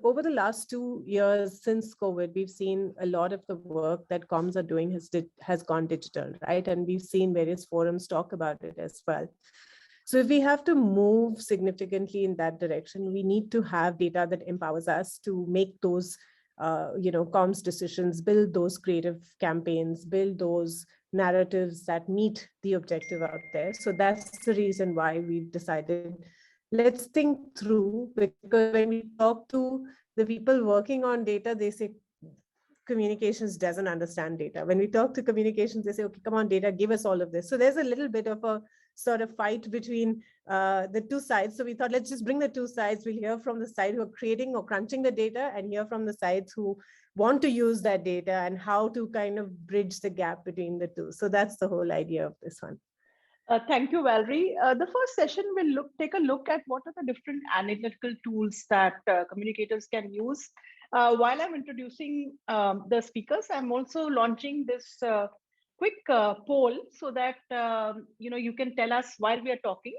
over the last 2 years since COVID, we've seen a lot of the work that comms are doing has gone digital, right? And we've seen various forums talk about it as well. So if we have to move significantly in that direction, we need to have data that empowers us to make those, comms decisions, build those creative campaigns, build those narratives that meet the objective out there. So that's the reason why we've decided, let's think through, because when we talk to the people working on data, they say communications doesn't understand data. When we talk to communications, they say, okay, come on, data, give us all of this. So there's a little bit of a sort of fight between the two sides. So we thought, let's just bring the two sides. We'll hear from the side who are creating or crunching the data, and hear from the sides who want to use that data and how to kind of bridge the gap between the two. So that's the whole idea of this one. Thank you, Valerie. The first session will take a look at what are the different analytical tools that communicators can use. While I'm introducing the speakers, I'm also launching this quick poll so that you can tell us while we are talking.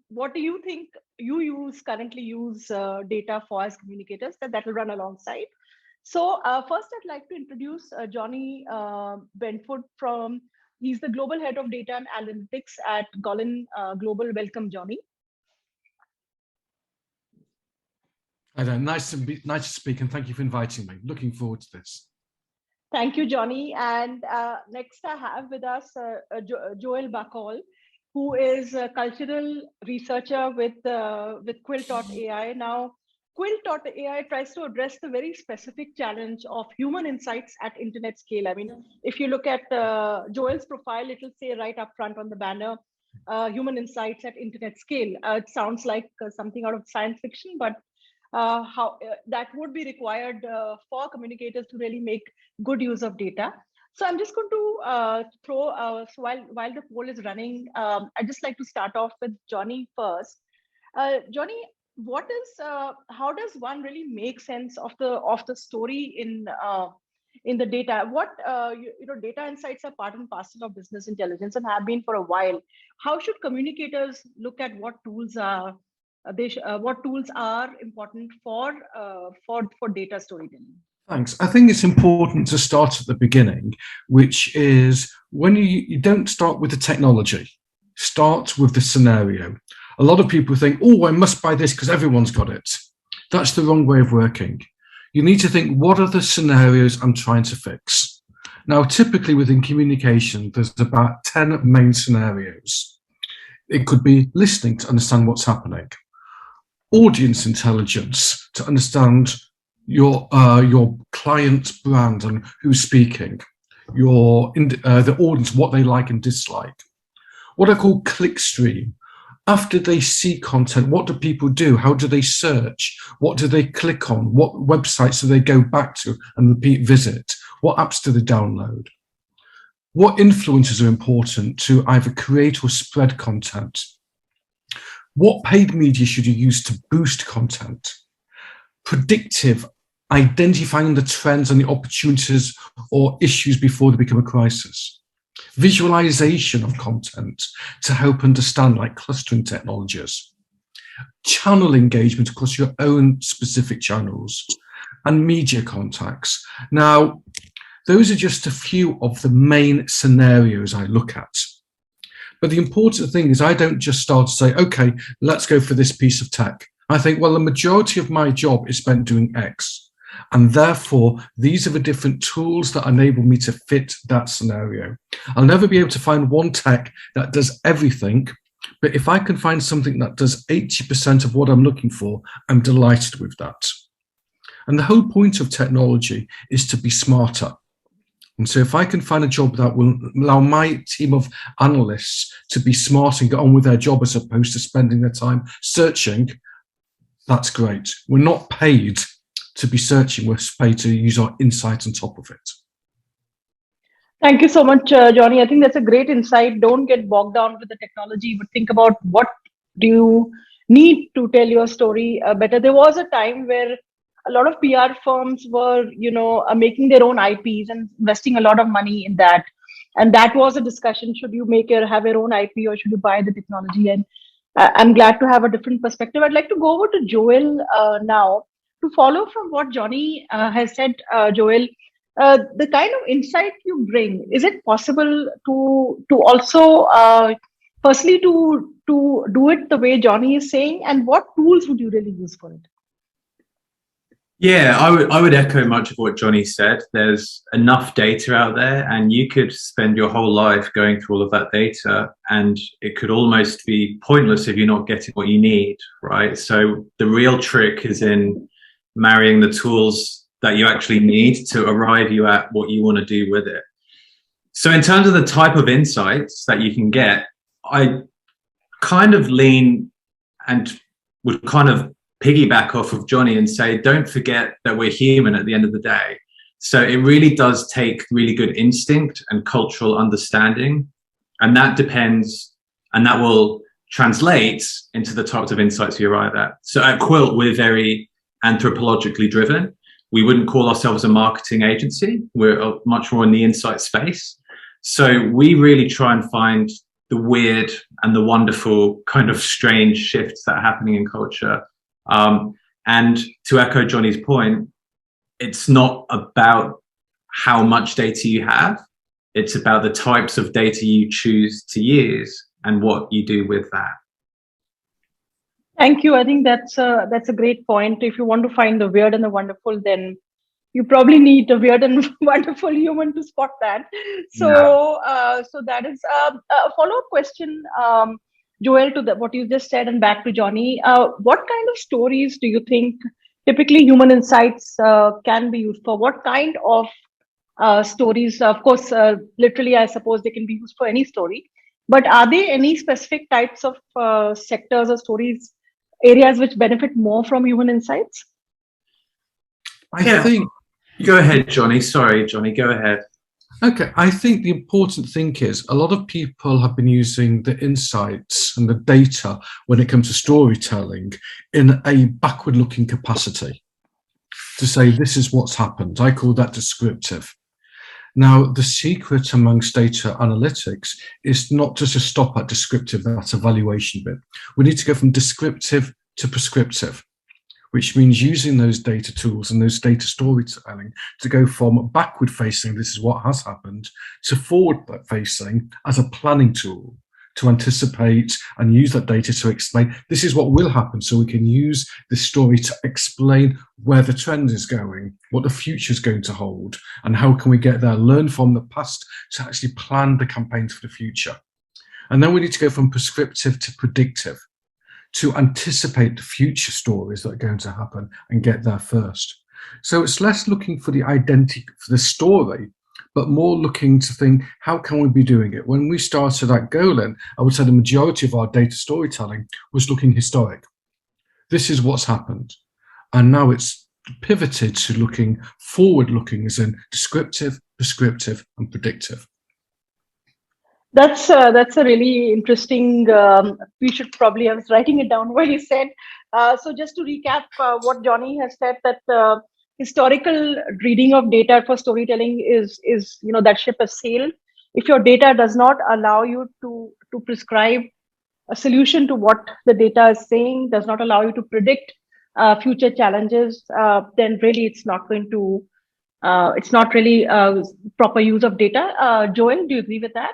What do you think you currently use data for as communicators? That will run alongside. So first, I'd like to introduce Johnny Benford from. He's the global head of data and analytics at Golin Global. Welcome, Johnny. Hi there. Nice to speak, and thank you for inviting me. Looking forward to this. Thank you, Johnny. And next, I have with us Joel Bacall, who is a cultural researcher with Quill.ai. Now, Quill.ai tries to address the very specific challenge of human insights at internet scale. I mean, if you look at Joel's profile, it'll say right up front on the banner, human insights at internet scale. It sounds like something out of science fiction, but how that would be required for communicators to really make good use of data. So I'm just going to throw, so while the poll is running, I'd just like to start off with Johnny first. Johnny, how does one really make sense of the story in the data? What data insights are part and parcel of business intelligence and have been for a while. How should communicators look at what tools are important for data storytelling? Thanks. I think it's important to start at the beginning, which is when you don't start with the technology, start with the scenario. A lot of people think, oh, I must buy this because everyone's got it. That's the wrong way of working. You need to think, what are the scenarios I'm trying to fix? Now, typically within communication, there's about 10 main scenarios. It could be listening to understand what's happening, audience intelligence to understand your client's brand and who's speaking, the audience, what they like and dislike. What I call clickstream. After they see content, what do people do? How do they search? What do they click on? What websites do they go back to and repeat visit? What apps do they download? What influencers are important to either create or spread content? What paid media should you use to boost content? Predictive, identifying the trends and the opportunities or issues before they become a crisis. Visualization of content to help understand, like clustering technologies. Channel engagement across your own specific channels, and media contacts. Now, those are just a few of the main scenarios I look at. But the important thing is I don't just start to say, okay, let's go for this piece of tech. I think, well, the majority of my job is spent doing X. And therefore, these are the different tools that enable me to fit that scenario. I'll never be able to find one tech that does everything, but if I can find something that does 80% of what I'm looking for, I'm delighted with that. And the whole point of technology is to be smarter. And so if I can find a job that will allow my team of analysts to be smart and get on with their job as opposed to spending their time searching, that's great. We're not paid to be searching, we're paid to use our insight on top of it. Thank you so much, Johnny. I think that's a great insight. Don't get bogged down with the technology, but think about what do you need to tell your story better. There was a time where a lot of PR firms were, making their own IPs and investing a lot of money in that. And that was a discussion. Should you have your own IP or should you buy the technology? And I'm glad to have a different perspective. I'd like to go over to Joel now. to follow from what Johnny has said, Joel, the kind of insight you bring, is it possible to also firstly to do it the way Johnny is saying, and what tools would you really use for it? Yeah, I would echo much of what Johnny said. There's enough data out there, and you could spend your whole life going through all of that data, and it could almost be pointless if you're not getting what you need, right? So the real trick is in marrying the tools that you actually need to arrive you at what you want to do with it. So in terms of the type of insights that you can get, I kind of lean and would kind of piggyback off of Johnny and say, don't forget that we're human at the end of the day. So it really does take really good instinct and cultural understanding. And that depends, and that will translate into the types of insights you arrive at. So at Quilt, we're very anthropologically driven. We wouldn't call ourselves a marketing agency. We're much more in the insight space. So we really try and find the weird and the wonderful kind of strange shifts that are happening in culture. And to echo Johnny's point, it's not about how much data you have. It's about the types of data you choose to use and what you do with that. Thank you. I think that's a great point. If you want to find the weird and the wonderful, then you probably need a weird and wonderful human to spot that. So, so that is a follow-up question, Joel, to what you just said, and back to Johnny. What kind of stories do you think typically human insights can be used for? What kind of stories? Of course, literally, I suppose they can be used for any story. But are there any specific types of sectors or stories, areas which benefit more from human insights? I think. Go ahead, Johnny. Sorry, Johnny, go ahead. Okay, I think the important thing is a lot of people have been using the insights and the data when it comes to storytelling in a backward-looking capacity to say this is what's happened. I call that descriptive. Now, the secret amongst data analytics is not just to stop at descriptive, that's evaluation bit. We need to go from descriptive to prescriptive, which means using those data tools and those data storytelling to go from backward facing, this is what has happened, to forward facing as a planning tool to anticipate and use that data to explain this is what will happen, so we can use this story to explain where the trend is going, what the future is going to hold, and how can we get there, learn from the past to actually plan the campaigns for the future. And then we need to go from prescriptive to predictive, to anticipate the future stories that are going to happen and get there first. So it's less looking for the identity for the story, but more looking to think, how can we be doing it? When we started at Golan, I would say the majority of our data storytelling was looking historic. This is what's happened. And now it's pivoted to looking forward-looking, as in descriptive, prescriptive, and predictive. That's a really interesting. We should probably, I was writing it down what he said. So just to recap, what Johnny has said, that historical reading of data for storytelling is that ship has sailed. If your data does not allow you to prescribe a solution to what the data is saying, does not allow you to predict future challenges, then really it's not going to. It's not really proper use of data. Joel, do you agree with that?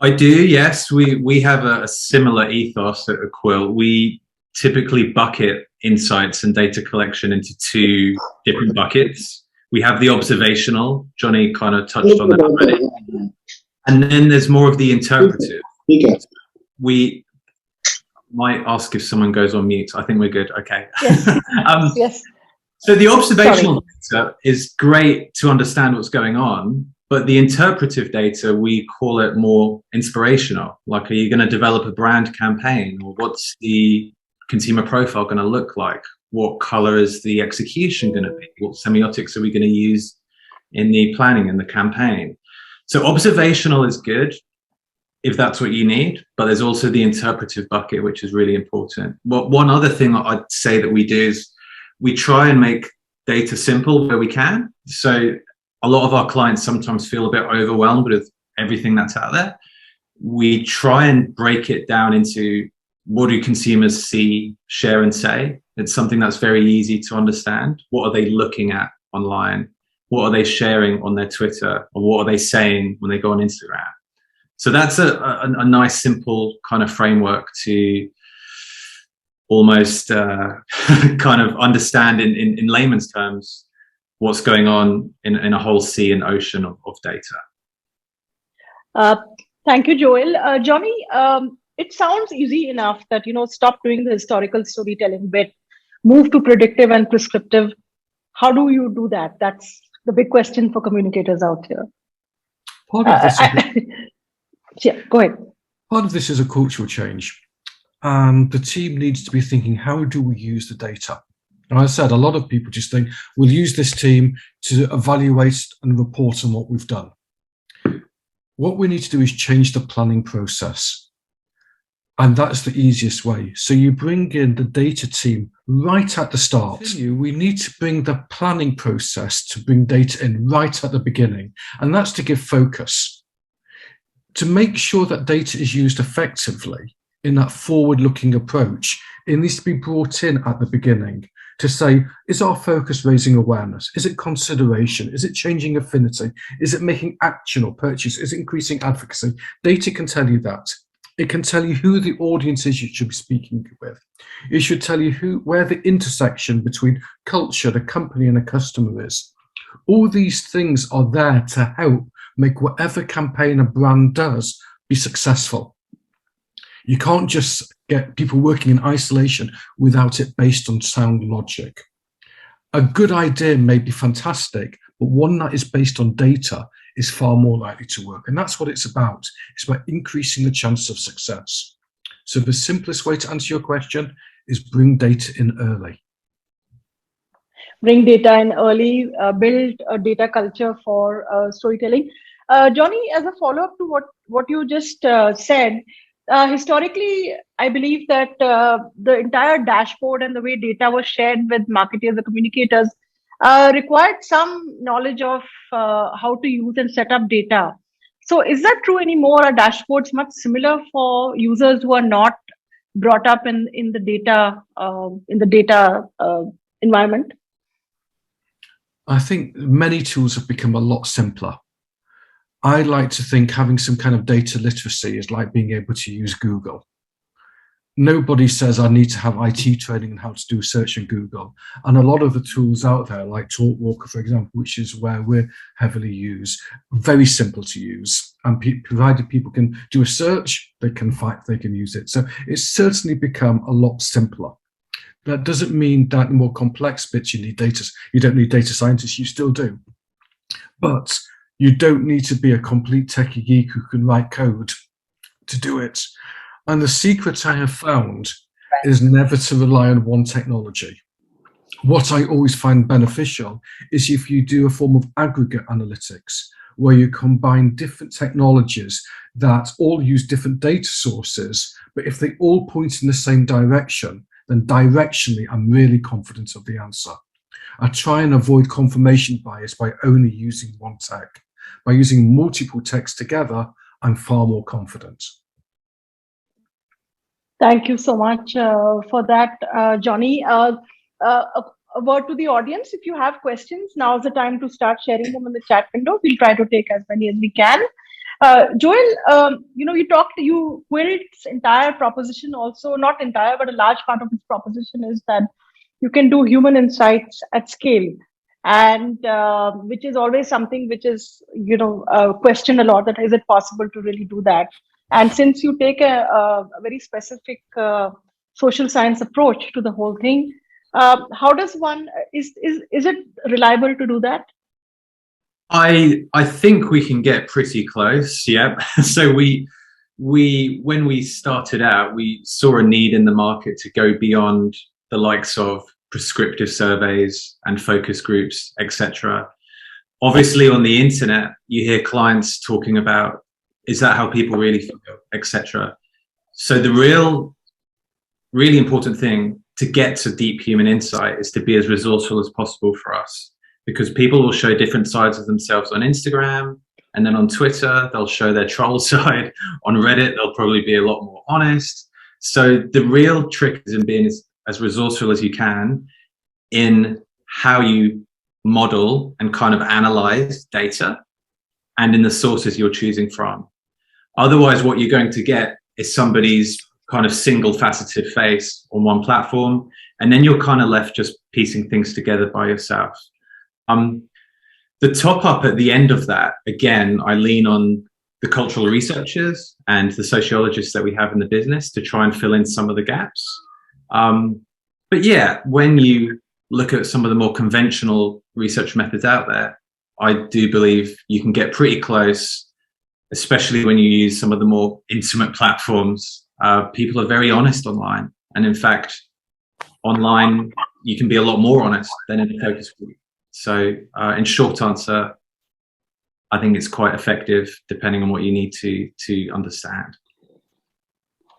I do, yes. We have a similar ethos at Quilt. We typically bucket insights and data collection into two different buckets. We have the observational, Johnny kind of touched on that already. And then there's more of the interpretive. We might ask if someone goes on mute. I think we're good. Okay. Yes. Yes. So the observational data is great to understand what's going on. But the interpretive data, we call it more inspirational. Like, are you going to develop a brand campaign? Or what's the consumer profile going to look like? What color is the execution going to be? What semiotics are we going to use in the planning and the campaign? So observational is good if that's what you need, but there's also the interpretive bucket, which is really important. Well, one other thing I'd say that we do is we try and make data simple where we can. So a lot of our clients sometimes feel a bit overwhelmed with everything that's out there. We try and break it down into what do consumers see, share, and say. It's something that's very easy to understand. What are they looking at online? What are they sharing on their Twitter? Or what are they saying when they go on Instagram? So that's a nice, simple kind of framework to almost kind of understand in layman's terms what's going on in a whole sea and ocean of data. Thank you, Joel. Johnny, it sounds easy enough that, stop doing the historical storytelling bit, move to predictive and prescriptive. How do you do that? That's the big question for communicators out here. Part of this yeah, go ahead. Part of this is a cultural change. And the team needs to be thinking, how do we use the data? And I said, a lot of people just think, we'll use this team to evaluate and report on what we've done. What we need to do is change the planning process. And that's the easiest way. So you bring in the data team right at the start. We need to bring the planning process to bring data in right at the beginning. And that's to give focus. To make sure that data is used effectively in that forward-looking approach, it needs to be brought in at the beginning to say, is our focus raising awareness? Is it consideration? Is it changing affinity? Is it making action or purchase? Is it increasing advocacy? Data can tell you that. It can tell you who the audience is you should be speaking with. It should tell you where the intersection between culture, the company, and the customer is. All these things are there to help make whatever campaign a brand does be successful. You can't just get people working in isolation without it based on sound logic. A good idea may be fantastic, but one that is based on data is far more likely to work. And that's what it's about. It's about increasing the chance of success. So the simplest way to answer your question is bring data in early. Bring data in early, build a data culture for storytelling. Johnny, as a follow-up to what you just said, historically, I believe that the entire dashboard and the way data was shared with marketers or communicators required some knowledge of how to use and set up data. So is that true anymore? Are dashboards much similar for users who are not brought up in the data environment? I think many tools have become a lot simpler. I like to think having some kind of data literacy is like being able to use Google. Nobody says I need to have IT training on how to do search in Google. And a lot of the tools out there, like TalkWalker, for example, which is where we're heavily used, very simple to use. And provided people can do a search, they can use it. So it's certainly become a lot simpler. That doesn't mean that in more complex bits you need data. You don't need data scientists, you still do. But you don't need to be a complete techie geek who can write code to do it. And the secret I have found is never to rely on one technology. What I always find beneficial is if you do a form of aggregate analytics, where you combine different technologies that all use different data sources, but if they all point in the same direction, then directionally I'm really confident of the answer. I try and avoid confirmation bias by only using one tech. By using multiple techs together, I'm far more confident. Thank you so much for that, Johnny. A word to the audience. If you have questions, now is the time to start sharing them in the chat window. We'll try to take as many as we can. Joel, you Quilt's entire proposition also, not entire, but a large part of its proposition is that you can do human insights at scale. And which is always something which is, questioned a lot, that is it possible to really do that? And since you take a very specific social science approach to the whole thing, how does one, is it reliable to do that? I think we can get pretty close. Yeah. So when we started out, we saw a need in the market to go beyond the likes of prescriptive surveys and focus groups, etc. Obviously, on the internet, you hear clients talking about, is that how people really feel, etc. So the really important thing to get to deep human insight is to be as resourceful as possible for us, because people will show different sides of themselves on Instagram, and then on Twitter, they'll show their troll side. On Reddit, they'll probably be a lot more honest. So the real trick is in being as resourceful as you can in how you model and kind of analyze data and in the sources you're choosing from. Otherwise, what you're going to get is somebody's kind of single faceted face on one platform, and then you're kind of left just piecing things together by yourself. The top up at the end of that, again, I lean on the cultural researchers and the sociologists that we have in the business to try and fill in some of the gaps. But yeah, when you look at some of the more conventional research methods out there, I do believe you can get pretty close, especially when you use some of the more intimate platforms. People are very honest online. And in fact, online, you can be a lot more honest than in a focus group. So in short answer, I think it's quite effective depending on what you need to understand.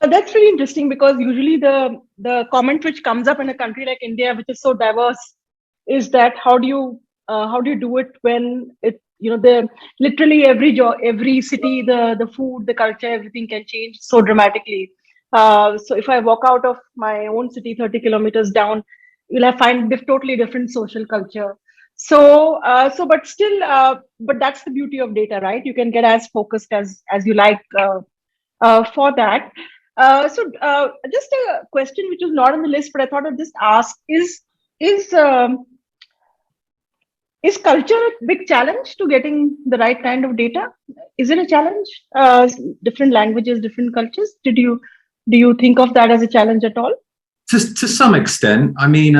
That's really interesting, because usually the comment which comes up in a country like India, which is so diverse, is that how do you do it when it, the literally every city, the food, the culture, everything can change so dramatically. So if I walk out of my own city 30 kilometers down, you'll find totally different social culture. So but still, but that's the beauty of data, right? You can get as focused as you like for that. So just a question which was not on the list, but I thought I'd just ask: is culture a big challenge to getting the right kind of data? Is it a challenge? Different languages, different cultures. Do you think of that as a challenge at all? To some extent. I mean,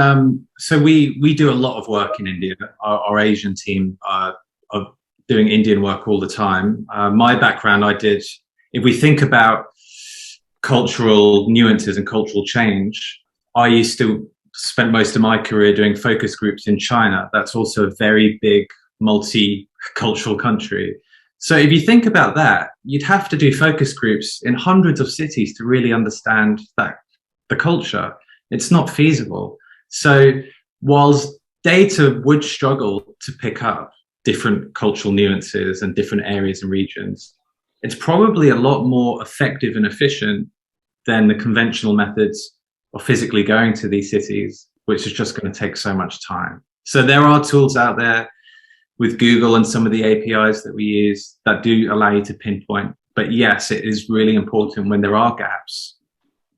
so we do a lot of work in India. Our Asian team are doing Indian work all the time. My background, if we think about cultural nuances and cultural change, I used to spend most of my career doing focus groups in China. That's also a very big multicultural country. So if you think about that, you'd have to do focus groups in hundreds of cities to really understand the culture. It's not feasible. So whilst data would struggle to pick up different cultural nuances and different areas and regions, it's probably a lot more effective and efficient than the conventional methods of physically going to these cities, which is just going to take so much time. So there are tools out there with Google and some of the APIs that we use that do allow you to pinpoint. But yes, it is really important when there are gaps.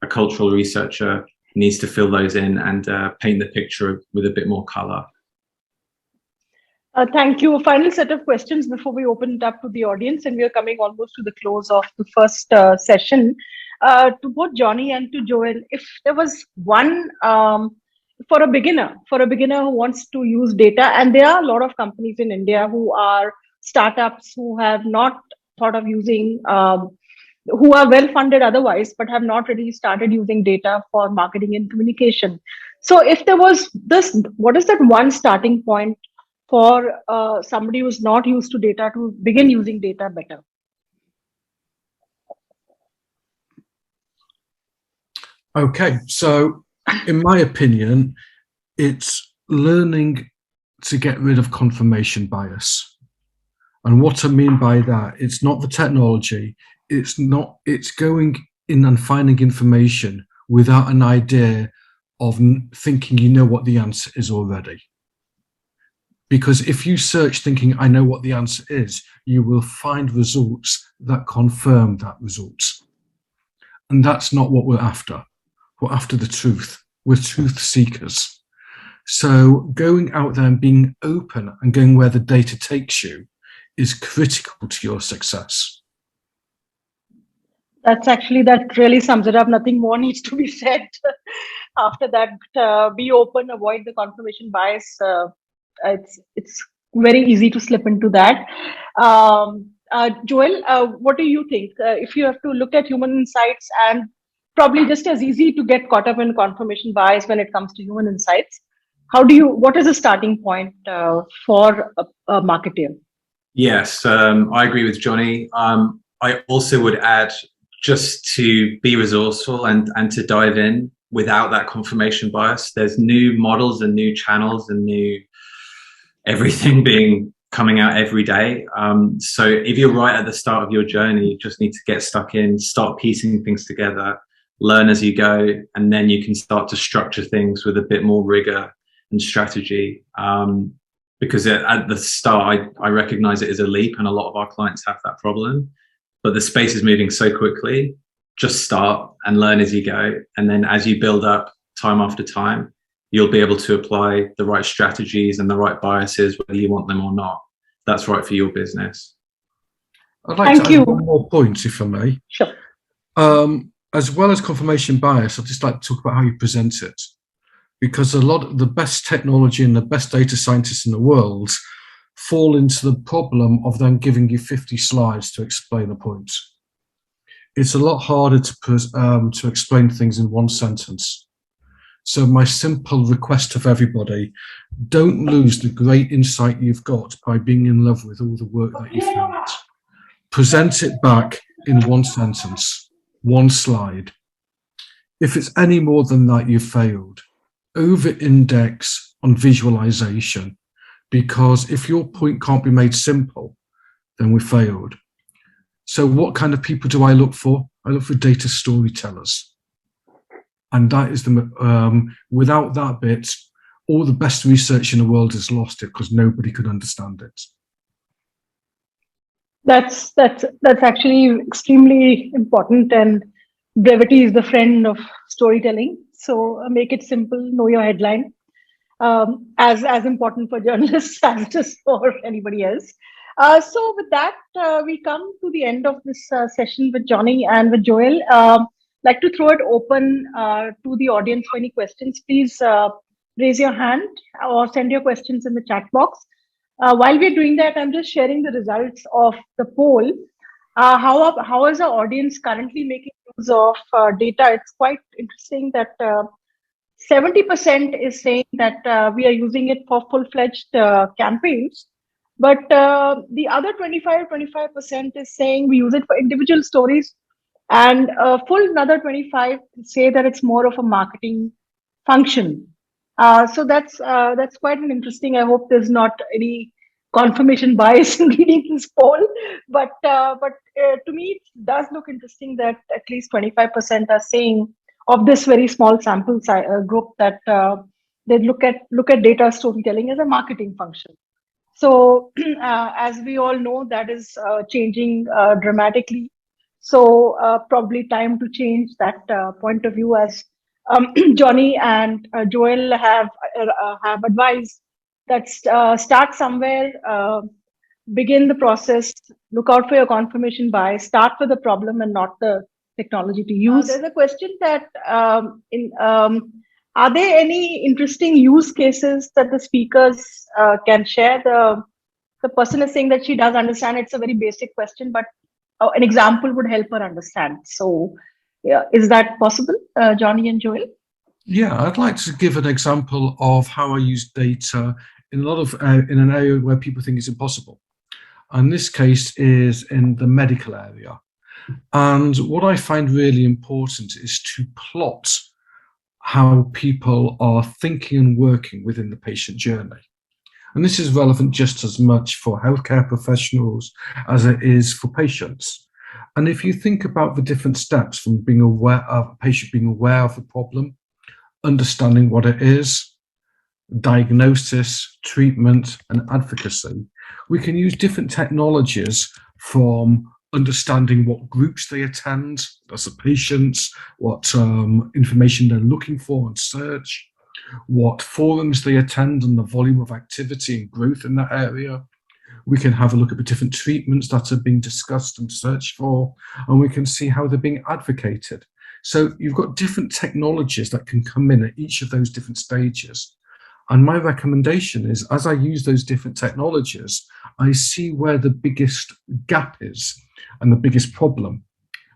A cultural researcher needs to fill those in and paint the picture with a bit more color. Thank you. Final set of questions before we open it up to the audience, and we are coming almost to the close of the first session. To both Johnny and to Joel, if there was one for a beginner who wants to use data, and there are a lot of companies in India who are startups who have not thought of using, who are well funded otherwise, but have not really started using data for marketing and communication. So if there was this, what is that one starting point for somebody who's not used to data to begin using data better? Okay, so in my opinion, it's learning to get rid of confirmation bias. And what I mean by that, it's not the technology, it's going in and finding information without an idea of thinking you know what the answer is already. Because if you search thinking I know what the answer is, you will find results that confirm that result. And that's not what we're after. We're after the truth. We're truth seekers. So going out there and being open and going where the data takes you is critical to your success. That really sums it up. Nothing more needs to be said after that. Be open, avoid the confirmation bias. It's very easy to slip into that. Joel, what do you think? If you have to look at human insights, and probably just as easy to get caught up in confirmation bias when it comes to human insights, what is the starting point for a marketer? Yes, I agree with Johnny. I also would add, just to be resourceful and to dive in without that confirmation bias. There's new models and new channels and new everything coming out every day. So if you're right at the start of your journey, you just need to get stuck in, start piecing things together, learn as you go, and then you can start to structure things with a bit more rigor and strategy. Because at the start, I recognize it as a leap, and a lot of our clients have that problem. But the space is moving so quickly. Just start and learn as you go. And then as you build up time after time, you'll be able to apply the right strategies and the right biases, whether you want them or not. That's right for your business. I'd like to add one more point, if I may. Sure. As well as confirmation bias, I'd just like to talk about how you present it. Because a lot of the best technology and the best data scientists in the world fall into the problem of then giving you 50 slides to explain a point. It's a lot harder to explain things in one sentence. So my simple request of everybody, don't lose the great insight you've got by being in love with all the work that you've done. Present it back in one sentence, one slide. If it's any more than that, you've failed. Over-index on visualization, because if your point can't be made simple, then we failed. So what kind of people do I look for? I look for data storytellers. And that is without that bit, all the best research in the world is lost because nobody could understand it. That's actually extremely important, and brevity is the friend of storytelling. So make it simple, know your headline. As important for journalists as it is for anybody else. So with that, we come to the end of this session with Johnny and with Joel. Like to throw it open to the audience for any questions. Please raise your hand or send your questions in the chat box. While we're doing that, I'm just sharing the results of the poll. How is the audience currently making use of data? It's quite interesting that 70% is saying that we are using it for full-fledged campaigns, but the other 25% is saying we use it for individual stories, and full another 25 say that it's more of a marketing function. So that's quite an interesting. I hope there's not any confirmation bias in reading this poll, but to me it does look interesting that at least 25% are saying of this very small sample group that they look at data storytelling as a marketing function. So as we all know, that is changing dramatically. So probably time to change that point of view, as Johnny and Joel have advised that start somewhere, begin the process, look out for your confirmation bias, start with the problem and not the technology to use. There's a question that are there any interesting use cases that the speakers can share? The person is saying that she does understand. It's a very basic question, but an example would help her understand. So yeah, is that possible, Johnny and Joel? Yeah, I'd like to give an example of how I use data in an area where people think it's impossible. And this case is in the medical area. And what I find really important is to plot how people are thinking and working within the patient journey. And this is relevant just as much for healthcare professionals as it is for patients. And if you think about the different steps from being aware of a patient being aware of the problem, understanding what it is, diagnosis, treatment, and advocacy, we can use different technologies from understanding what groups they attend as a patient, what information they're looking for and search, what forums they attend and the volume of activity and growth in that area. We can have a look at the different treatments that are being discussed and searched for, and we can see how they're being advocated. So you've got different technologies that can come in at each of those different stages. And my recommendation is, as I use those different technologies, I see where the biggest gap is and the biggest problem.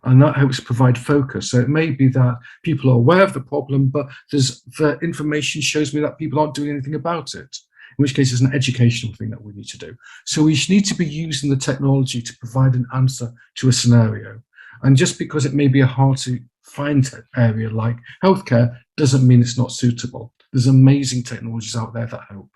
And that helps provide focus. So it may be that people are aware of the problem, but the information shows me that people aren't doing anything about it, in which case it's an educational thing that we need to do. So we need to be using the technology to provide an answer to a scenario. And just because it may be a hard to find area like healthcare doesn't mean it's not suitable. There's amazing technologies out there that help.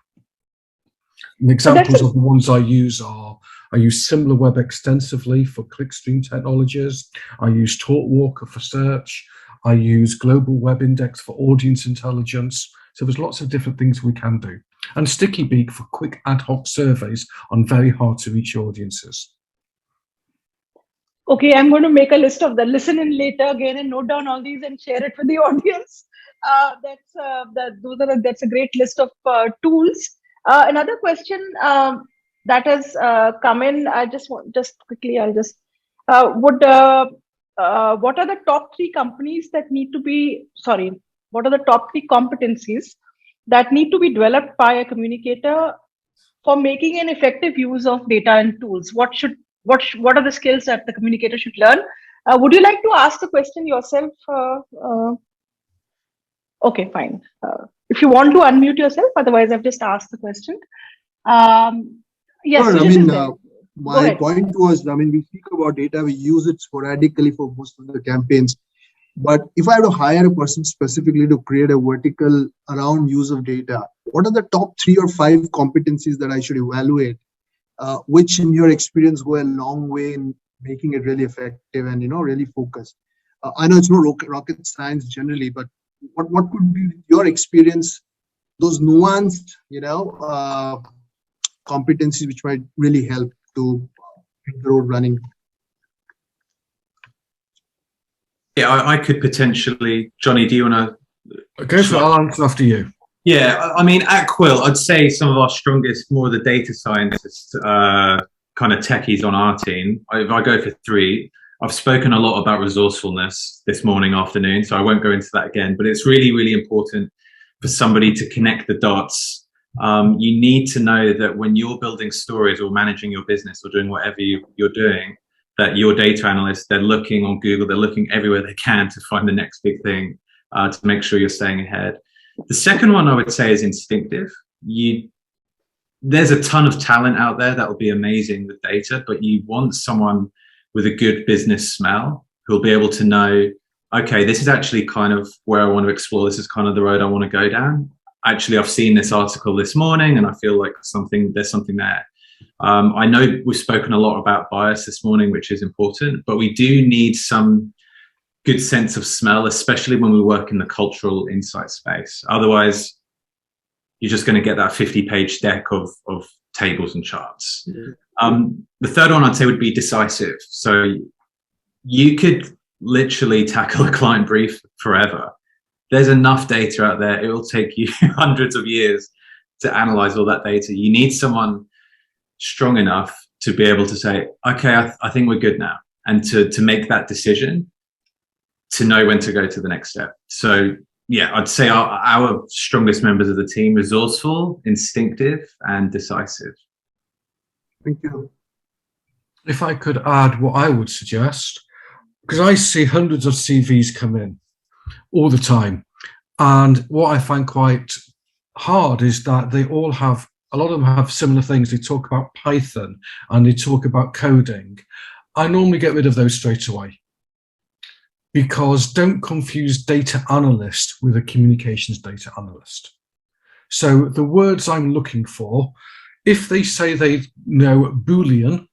And examples of the ones I use are, I use SimilarWeb extensively for clickstream technologies. I use TalkWalker for search. I use Global Web Index for audience intelligence. So there's lots of different things we can do. And Sticky Beak for quick ad hoc surveys on very hard to reach audiences. Okay, I'm going to make a list of the listen in later again and note down all these and share it with the audience. That's a great list of tools. Another question that has come in. I just quickly. What are the top 3 companies that need to be? Sorry, what are the top 3 competencies that need to be developed by a communicator for making an effective use of data and tools? What are the skills that the communicator should learn? Would you like to ask the question yourself? Okay, fine. If you want to unmute yourself, otherwise I've just asked the question. Yes, sure, my point was, we speak about data, we use it sporadically for most of the campaigns. But if I have to hire a person specifically to create a vertical around use of data, what are the top 3 or 5 competencies that I should evaluate, which in your experience go a long way in making it really effective and, really focused? I know it's no rocket science generally, but what could be your experience, those nuanced, competencies which might really help to hit the road running? Yeah, I could potentially. Johnny, do you want to? Go for it. I'll answer after you. Yeah, at Quill, I'd say some of our strongest, more of the data scientists, kind of techies on our team. If I go for 3, I've spoken a lot about resourcefulness this morning, afternoon, so I won't go into that again, but it's really, really important for somebody to connect the dots. You need to know that when you're building stories or managing your business or doing whatever you're doing, that your data analysts, they're looking on Google, they're looking everywhere they can to find the next big thing, to make sure you're staying ahead. The second one I would say is instinctive. There's a ton of talent out there that will be amazing with data, but you want someone with a good business smell who'll be able to know, okay, this is actually kind of where I want to explore. This is kind of the road I want to go down. Actually, I've seen this article this morning and I feel like there's something there. I know we've spoken a lot about bias this morning, which is important, but we do need some good sense of smell, especially when we work in the cultural insight space. Otherwise, you're just going to get that 50-page deck of tables and charts. The third one I'd say would be decisive. So you could literally tackle a client brief forever. There's enough data out there. It will take you hundreds of years to analyze all that data. You need someone strong enough to be able to say, okay, I think we're good now. And to make that decision, to know when to go to the next step. So yeah, I'd say our strongest members of the team, resourceful, instinctive, and decisive. Thank you. If I could add what I would suggest, because I see hundreds of CVs come in all the time. And what I find quite hard is that they all have, a lot of them have similar things. They talk about Python and they talk about coding. I normally get rid of those straight away, because don't confuse data analyst with a communications data analyst. So the words I'm looking for, if they say they know Boolean,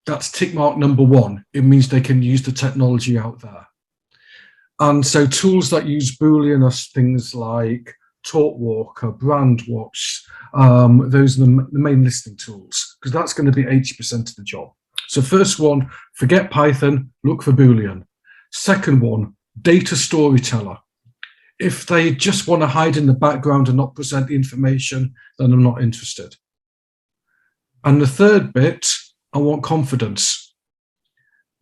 that's tick mark number 1. It means they can use the technology out there. And so tools that use Boolean are things like TalkWalker, Brandwatch. Those are the main listing tools, because that's going to be 80% of the job. So first one, forget Python, look for Boolean. Second one, data storyteller. If they just want to hide in the background and not present the information, then I'm not interested. And the third bit, I want confidence,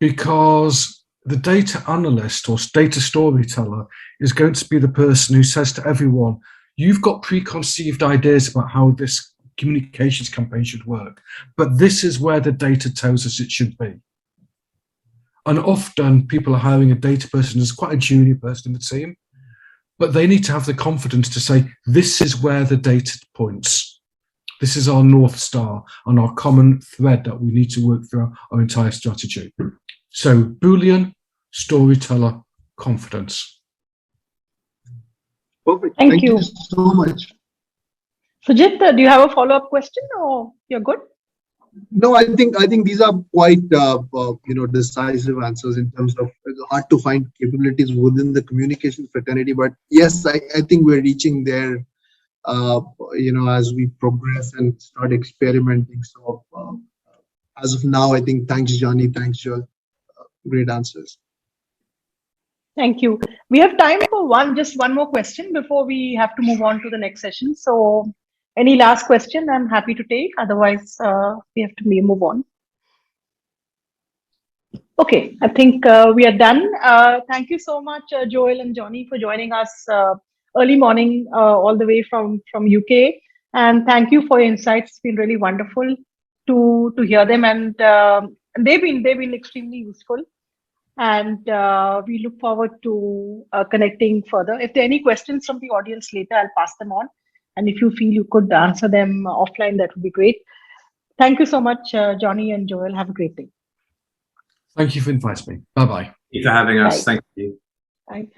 because the data analyst or data storyteller is going to be the person who says to everyone, you've got preconceived ideas about how this communications campaign should work, but this is where the data tells us it should be. And often people are hiring a data person who's quite a junior person in the team, but they need to have the confidence to say, this is where the data points. This is our North Star and our common thread that we need to work through our entire strategy. So Boolean, storyteller, confidence. Perfect. Thank you so much. Sujit, do you have a follow-up question or you're good? No, I think these are quite decisive answers in terms of it's hard to find capabilities within the communication fraternity. But yes, I think we're reaching there. As we progress and start experimenting. So as of now, I think thanks Johnny, thanks Joel, great answers. Thank you. We have time for just one more question before we have to move on to the next session. So any last question I'm happy to take. Otherwise, we have to move on. Okay, I think we are done. Thank you so much, Joel and Johnny, for joining us early morning all the way from UK. And thank you for your insights. It's been really wonderful to hear them, and they've been extremely useful. And we look forward to connecting further. If there are any questions from the audience later, I'll pass them on. And if you feel you could answer them offline, that would be great. Thank you so much, Johnny and Joel. Have a great day. Thank you for inviting me. Bye-bye. Thank you for having us. Bye. Thank you. Bye.